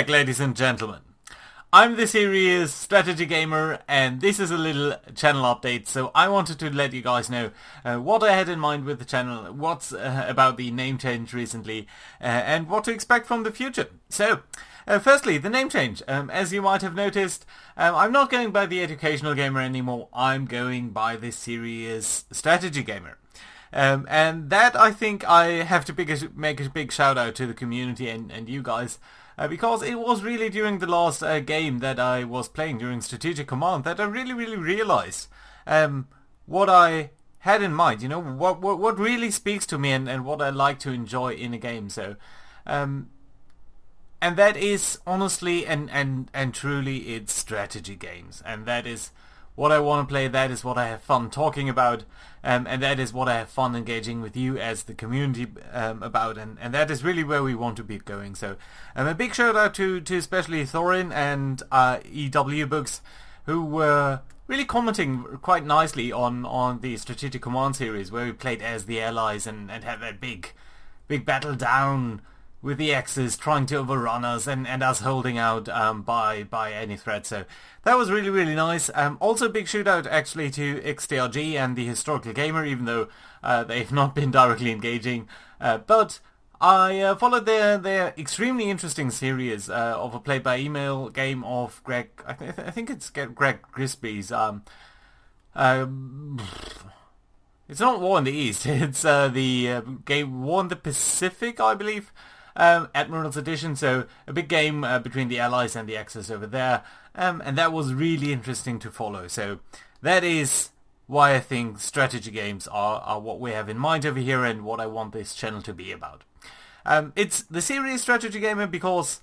Ladies and gentlemen, I'm the serious strategy gamer, and this is a little channel update. So I wanted to let you guys know what I had in mind with the channel, what's about the name change recently, and what to expect from the future. So firstly, the name change. As you might have noticed, I'm not going by the educational gamer anymore. I'm going by the serious strategy gamer. And that, I think, I have to make a big shout out to the community and you guys, because it was really during the last game that I was playing during Strategic Command that I really realized what I had in mind, you know, what really speaks to me and what I like to enjoy in a game. So and that is honestly and truly it's strategy games, and that is what I want to play, that is what I have fun talking about, and that is what I have fun engaging with you as the community about, and that is really where we want to be going. So a big shout out to especially Thorin and EW Books, who were really commenting quite nicely on the Strategic Command series, where we played as the Allies and had that big battle down with the X's trying to overrun us and us holding out by any threat. So that was really nice. Also a big shout out actually to XTRG and the Historical Gamer, even though they've not been directly engaging. But I followed their extremely interesting series of a play-by-email game of Greg, I think it's Greg Grisby's. It's not War in the East, it's the game War in the Pacific, I believe. Admiral's Edition, so a big game between the Allies and the Axis over there, and that was really interesting to follow. So that is why I think strategy games are what we have in mind over here and what I want this channel to be about. It's the serious strategy gamer because,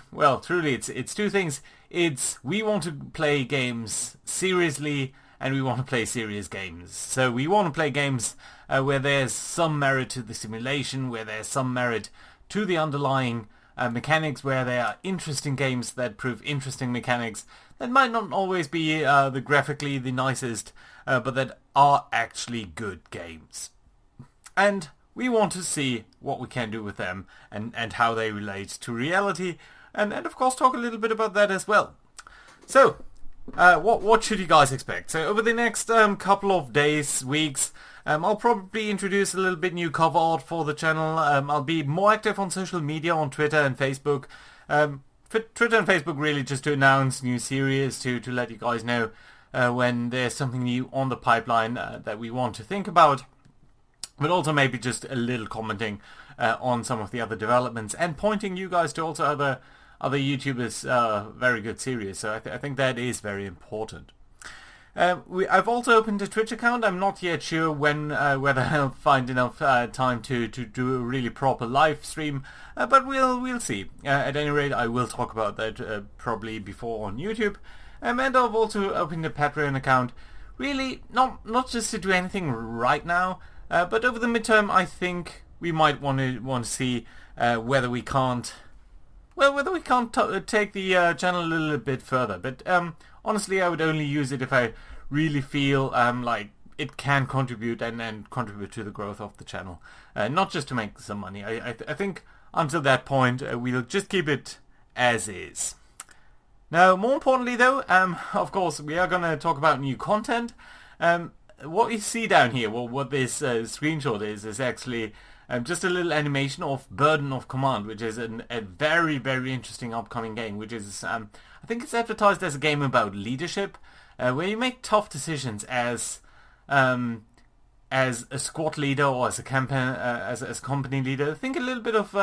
well, truly it's two things. It's we want to play games seriously and we want to play serious games. So we want to play games where there's some merit to the simulation, where there's some merit to the underlying mechanics, where there are interesting games that prove interesting mechanics that might not always be the graphically the nicest, but that are actually good games. And we want to see what we can do with them and how they relate to reality, and of course talk a little bit about that as well. So, what should you guys expect? So over the next couple of days, weeks, I'll probably introduce a little bit new cover art for the channel. I'll be more active on social media, on Twitter and Facebook. For Twitter and Facebook really just to announce new series, to let you guys know when there's something new on the pipeline that we want to think about. But also maybe just a little commenting on some of the other developments and pointing you guys to also other YouTubers' very good series. So I think that is very important. I've also opened a Twitch account. I'm not yet sure when whether I'll find enough time to do a really proper live stream, but we'll see. At any rate, I will talk about that probably before on YouTube. And I've also opened a Patreon account. Really, not just to do anything right now, but over the midterm, I think we might want to see whether we can't take the channel a little bit further. But honestly, I would only use it if I really feel like it can contribute and contribute to the growth of the channel, not just to make some money. I think until that point, we'll just keep it as is. Now, more importantly though, of course, we are going to talk about new content. What you see down here, well, what this screenshot is actually just a little animation of Burden of Command, which is a very interesting upcoming game, which is, I think it's advertised as a game about leadership, where you make tough decisions as a squad leader or as a campaign, as a company leader. Think a little bit of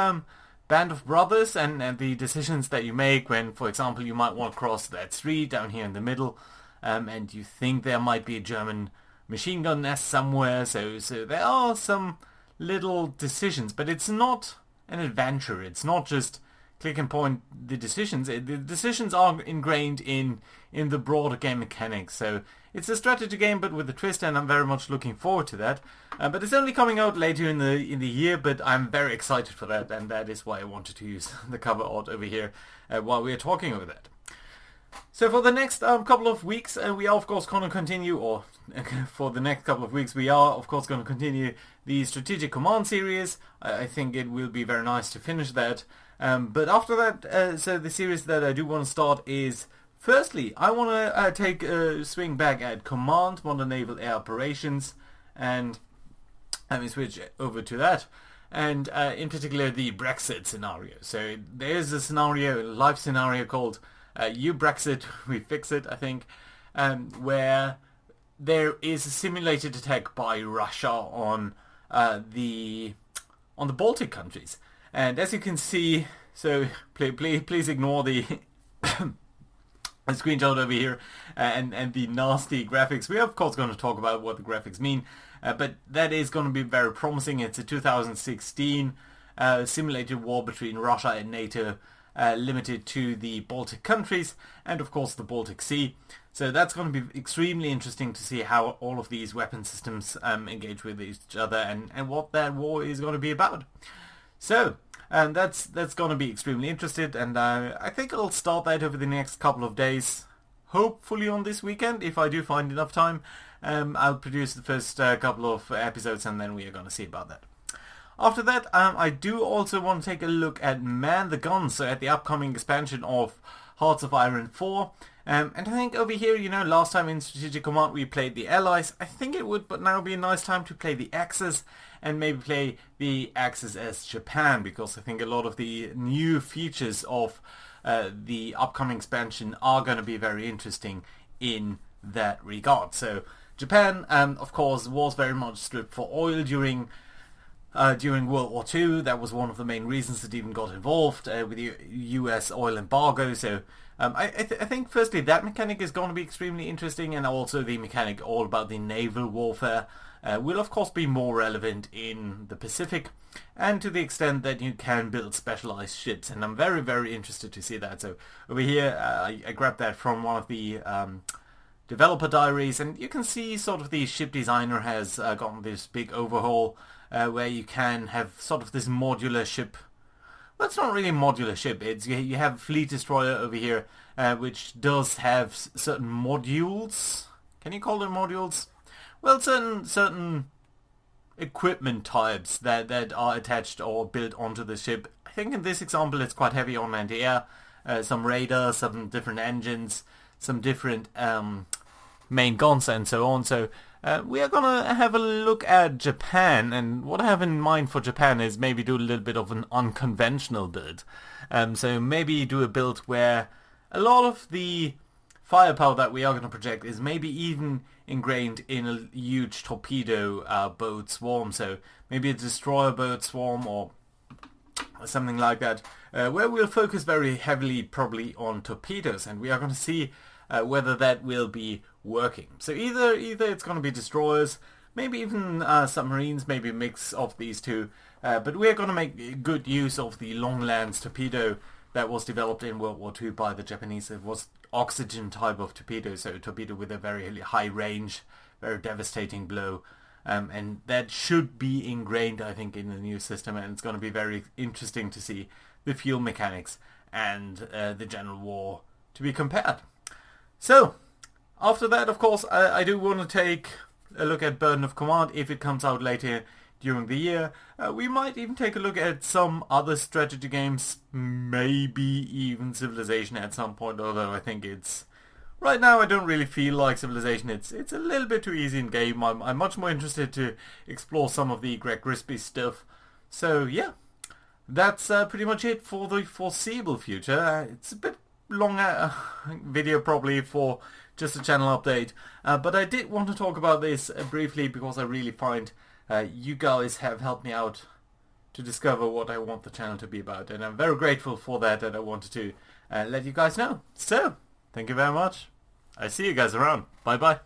Band of Brothers and the decisions that you make when, for example, you might want to cross that street down here in the middle, and you think there might be a German machine gun nest somewhere, so there are some little decisions, but it's not an adventure. It's not just click and point the decisions. The decisions are ingrained in the broader game mechanics. So it's a strategy game, but with a twist, and I'm very much looking forward to that. But it's only coming out later in the year, but I'm very excited for that, and that is why I wanted to use the cover art over here while we are talking over that. So for the next couple of weeks, we are of course going to continue, or for the next couple of weeks, we are of course going to continue the Strategic Command series. I think it will be very nice to finish that. But after that, so the series that I do want to start is, firstly, I want to take a swing back at Command, Modern Naval Air Operations, and let me switch over to that. And in particular, the Brexit scenario. So there's a scenario, a live scenario called You Brexit, We Fix It, I think, where there is a simulated attack by Russia on the Baltic countries. And as you can see, so please ignore the a screenshot over here and the nasty graphics. We are of course going to talk about what the graphics mean, but that is going to be very promising. It's a 2016 simulated war between Russia and NATO, limited to the Baltic countries and of course the Baltic Sea. So that's going to be extremely interesting to see how all of these weapon systems engage with each other and what that war is going to be about. So that's going to be extremely interesting, and I think I'll start that over the next couple of days, hopefully on this weekend if I do find enough time. I'll produce the first couple of episodes and then we are going to see about that. After that, I do also want to take a look at Man the Guns, so at the upcoming expansion of Hearts of Iron 4. And I think over here, last time in Strategic Command we played the Allies. I think it would but now be a nice time to play the Axis, and maybe play the Axis as Japan, because I think a lot of the new features of the upcoming expansion are going to be very interesting in that regard. So Japan, of course, was very much stripped for oil during World War II. That was one of the main reasons it even got involved with the US oil embargo. So I think firstly that mechanic is going to be extremely interesting, and also the mechanic all about the naval warfare will of course be more relevant in the Pacific, and to the extent that you can build specialized ships, and I'm very, very interested to see that. So over here I grabbed that from one of the developer diaries, and you can see sort of the ship designer has gotten this big overhaul where you can have sort of this modular ship. Well, it's not really a modular ship. It's you have a fleet destroyer over here, which does have certain modules. Can you call them modules? Well, certain equipment types that are attached or built onto the ship. I think in this example it's quite heavy on anti-air. Some radar, some different engines, some different main guns and so on. So we are going to have a look at Japan, and what I have in mind for Japan is maybe do a little bit of an unconventional build. So maybe do a build where a lot of the firepower that we are going to project is maybe even ingrained in a huge torpedo boat swarm. So maybe a destroyer boat swarm or something like that, where we'll focus very heavily probably on torpedoes, and we are going to see whether that will be working. So either it's going to be destroyers, maybe even submarines, maybe a mix of these two, but we're going to make good use of the long lance torpedo that was developed in World War II by the Japanese. It was oxygen type of torpedo, so a torpedo with a very high range, very devastating blow, and that should be ingrained, I think, in the new system, and it's going to be very interesting to see the fuel mechanics and the general war to be compared. So after that, of course, I do want to take a look at Burden of Command if it comes out later during the year. We might even take a look at some other strategy games, maybe even Civilization at some point, although I think it's... Right now I don't really feel like Civilization. It's a little bit too easy in game. I'm much more interested to explore some of the Greg Grisby stuff. So yeah, that's pretty much it for the foreseeable future. It's a bit longer video probably for just a channel update, but I did want to talk about this briefly because I really find you guys have helped me out to discover what I want the channel to be about, and I'm very grateful for that, and I wanted to let you guys know. So thank you very much. I see you guys around. Bye bye.